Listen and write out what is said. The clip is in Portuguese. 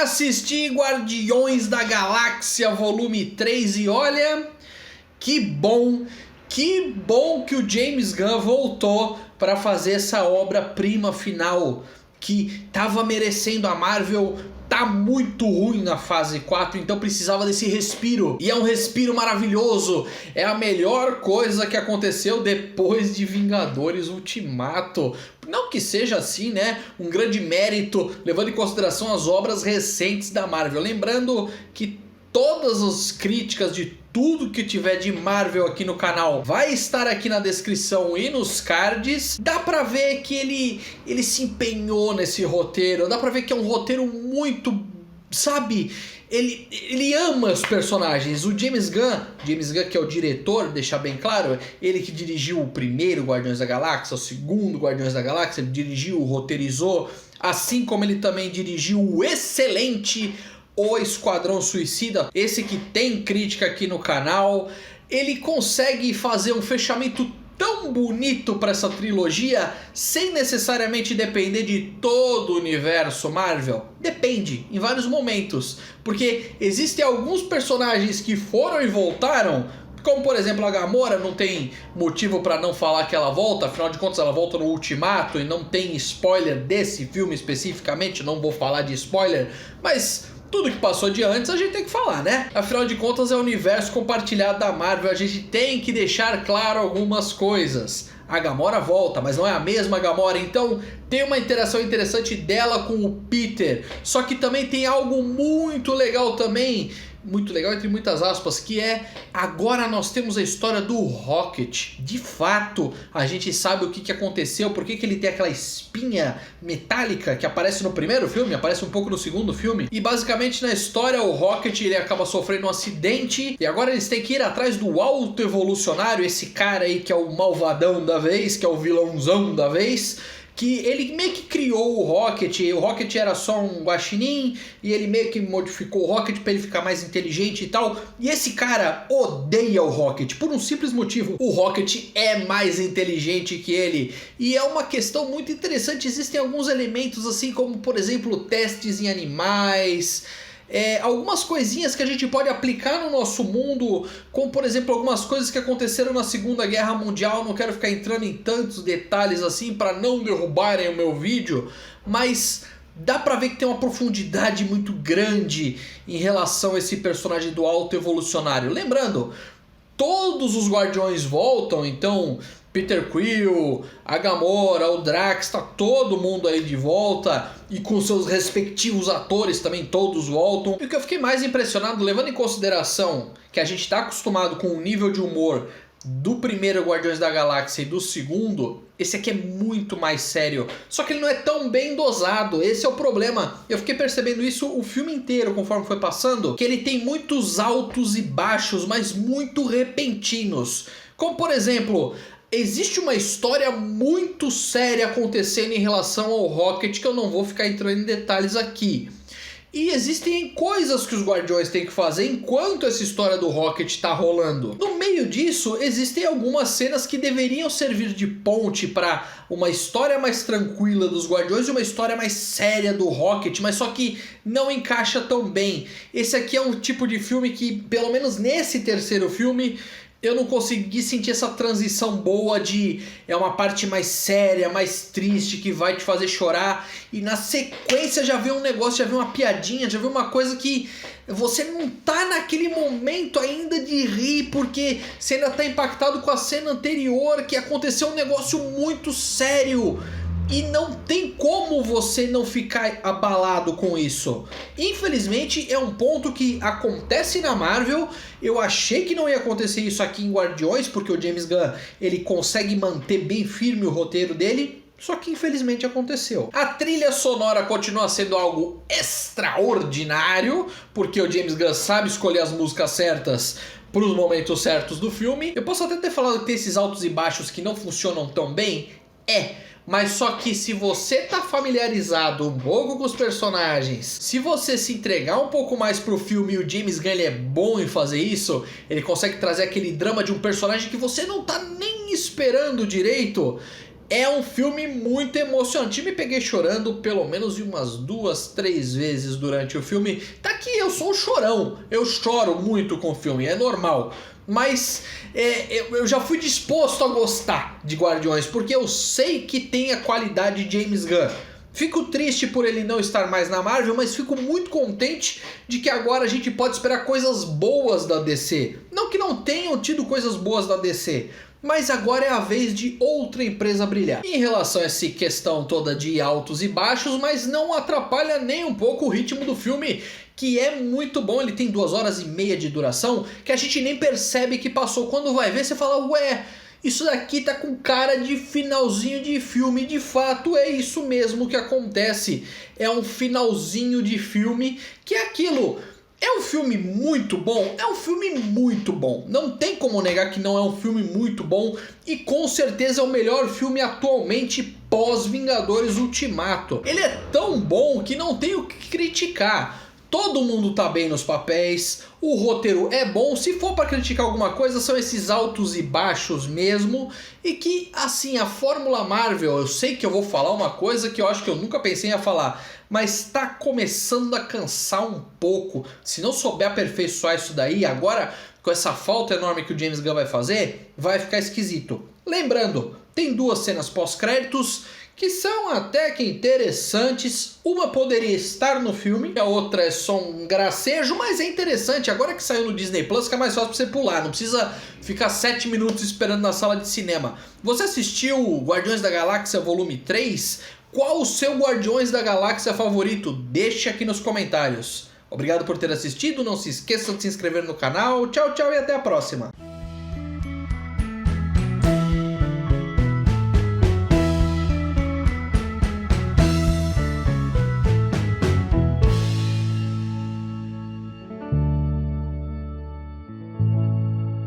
assisti Guardiões da Galáxia Volume 3 e olha, que bom que o James Gunn voltou para fazer essa obra-prima final que tava merecendo. A Marvel tá muito ruim na fase 4, então precisava desse respiro. E é um respiro maravilhoso. É a melhor coisa que aconteceu depois de Vingadores Ultimato. Não que seja assim, né? Um grande mérito, levando em consideração as obras recentes da Marvel. Lembrando que todas as críticas de tudo que tiver de Marvel aqui no canal vai estar aqui na descrição e nos cards. Dá pra ver que ele se empenhou nesse roteiro. Dá pra ver que é um roteiro muito, sabe? Ele ama os personagens. O James Gunn, que é o diretor, deixar bem claro, ele que dirigiu o primeiro Guardiões da Galáxia, o segundo Guardiões da Galáxia, ele dirigiu, roteirizou, assim como ele também dirigiu o excelente O Esquadrão Suicida, esse que tem crítica aqui no canal. Ele consegue fazer um fechamento tão bonito para essa trilogia sem necessariamente depender de todo o universo Marvel. Depende, em vários momentos, porque existem alguns personagens que foram e voltaram, como por exemplo a Gamora. Não tem motivo para não falar que ela volta, afinal de contas ela volta no Ultimato e não tem spoiler desse filme especificamente, não vou falar de spoiler, mas tudo que passou de antes a gente tem que falar, né? Afinal de contas é o universo compartilhado da Marvel, a gente tem que deixar claro algumas coisas. A Gamora volta, mas não é a mesma Gamora, então tem uma interação interessante dela com o Peter. Só que também tem algo muito legal também, muito legal entre muitas aspas, que é agora nós temos a história do Rocket. De fato, a gente sabe o que aconteceu, por que ele tem aquela espinha metálica que aparece no primeiro filme, aparece um pouco no segundo filme. E basicamente na história o Rocket ele acaba sofrendo um acidente e agora eles têm que ir atrás do Alto Evolucionário, esse cara aí que é o malvadão da vez, que é o vilãozão da vez, que ele meio que criou o Rocket. O Rocket era só um guaxinim e ele meio que modificou o Rocket para ele ficar mais inteligente e tal. E esse cara odeia o Rocket por um simples motivo: o Rocket é mais inteligente que ele. E é uma questão muito interessante. Existem alguns elementos assim como, por exemplo, testes em animais, algumas coisinhas que a gente pode aplicar no nosso mundo, como por exemplo algumas coisas que aconteceram na Segunda Guerra Mundial. Não quero ficar entrando em tantos detalhes assim para não derrubarem o meu vídeo, mas dá pra ver que tem uma profundidade muito grande em relação a esse personagem do Alto Evolucionário. Lembrando, todos os Guardiões voltam, então Peter Quill, a Gamora, o Drax, tá todo mundo aí de volta e com seus respectivos atores também todos voltam. E o que eu fiquei mais impressionado, levando em consideração que a gente tá acostumado com o nível de humor do primeiro Guardiões da Galáxia e do segundo, esse aqui é muito mais sério, só que ele não é tão bem dosado. Esse é o problema. Eu fiquei percebendo isso o filme inteiro conforme foi passando, que ele tem muitos altos e baixos, mas muito repentinos. Como por exemplo, existe uma história muito séria acontecendo em relação ao Rocket, que eu não vou ficar entrando em detalhes aqui. E existem coisas que os Guardiões têm que fazer enquanto essa história do Rocket tá rolando. No meio disso, existem algumas cenas que deveriam servir de ponte para uma história mais tranquila dos Guardiões e uma história mais séria do Rocket, mas só que não encaixa tão bem. Esse aqui é um tipo de filme que, pelo menos nesse terceiro filme, eu não consegui sentir essa transição boa de uma parte mais séria, mais triste, que vai te fazer chorar, e na sequência já vem um negócio, já vem uma piadinha, já vem uma coisa que você não tá naquele momento ainda de rir, porque você ainda tá impactado com a cena anterior, que aconteceu um negócio muito sério. E não tem como você não ficar abalado com isso. Infelizmente é um ponto que acontece na Marvel. Eu achei que não ia acontecer isso aqui em Guardiões, porque o James Gunn ele consegue manter bem firme o roteiro dele. Só que infelizmente aconteceu. A trilha sonora continua sendo algo extraordinário, porque o James Gunn sabe escolher as músicas certas para os momentos certos do filme. Eu posso até ter falado que tem esses altos e baixos que não funcionam tão bem. Mas só que se você tá familiarizado um pouco com os personagens, se você se entregar um pouco mais pro filme, e o James Gunn ele é bom em fazer isso, ele consegue trazer aquele drama de um personagem que você não tá nem esperando direito, É um filme muito emocionante. Me peguei chorando pelo menos umas 2, 3 vezes durante o filme. Tá que eu sou um chorão. Eu choro muito com o filme, é normal. Mas eu já fui disposto a gostar de Guardiões, porque eu sei que tem a qualidade de James Gunn. Fico triste por ele não estar mais na Marvel, mas fico muito contente de que agora a gente pode esperar coisas boas da DC. Não que não tenham tido coisas boas da DC, mas agora é a vez de outra empresa brilhar. Em relação a essa questão toda de altos e baixos, mas não atrapalha nem um pouco o ritmo do filme, que é muito bom. Ele tem 2 horas e meia de duração, que a gente nem percebe que passou. Quando vai ver, você fala, ué, isso daqui tá com cara de finalzinho de filme. De fato, é isso mesmo que acontece. É um finalzinho de filme, que é aquilo. É um filme muito bom? É um filme muito bom. Não tem como negar que não é um filme muito bom. E com certeza é o melhor filme atualmente pós-Vingadores Ultimato. Ele é tão bom que não tem o que criticar. Todo mundo tá bem nos papéis, o roteiro é bom. Se for para criticar alguma coisa, são esses altos e baixos mesmo. E que, assim, a Fórmula Marvel, eu sei que eu vou falar uma coisa que eu acho que eu nunca pensei em falar, mas tá começando a cansar um pouco. Se não souber aperfeiçoar isso daí, agora com essa falta enorme que o James Gunn vai fazer, vai ficar esquisito. Lembrando, tem 2 cenas pós-créditos que são até que interessantes. Uma poderia estar no filme, a outra é só um gracejo, mas é interessante. Agora que saiu no Disney Plus, fica mais fácil pra você pular, não precisa ficar 7 minutos esperando na sala de cinema. Você assistiu Guardiões da Galáxia Volume 3? Qual o seu Guardiões da Galáxia favorito? Deixe aqui nos comentários. Obrigado por ter assistido, não se esqueça de se inscrever no canal. Tchau, tchau e até a próxima.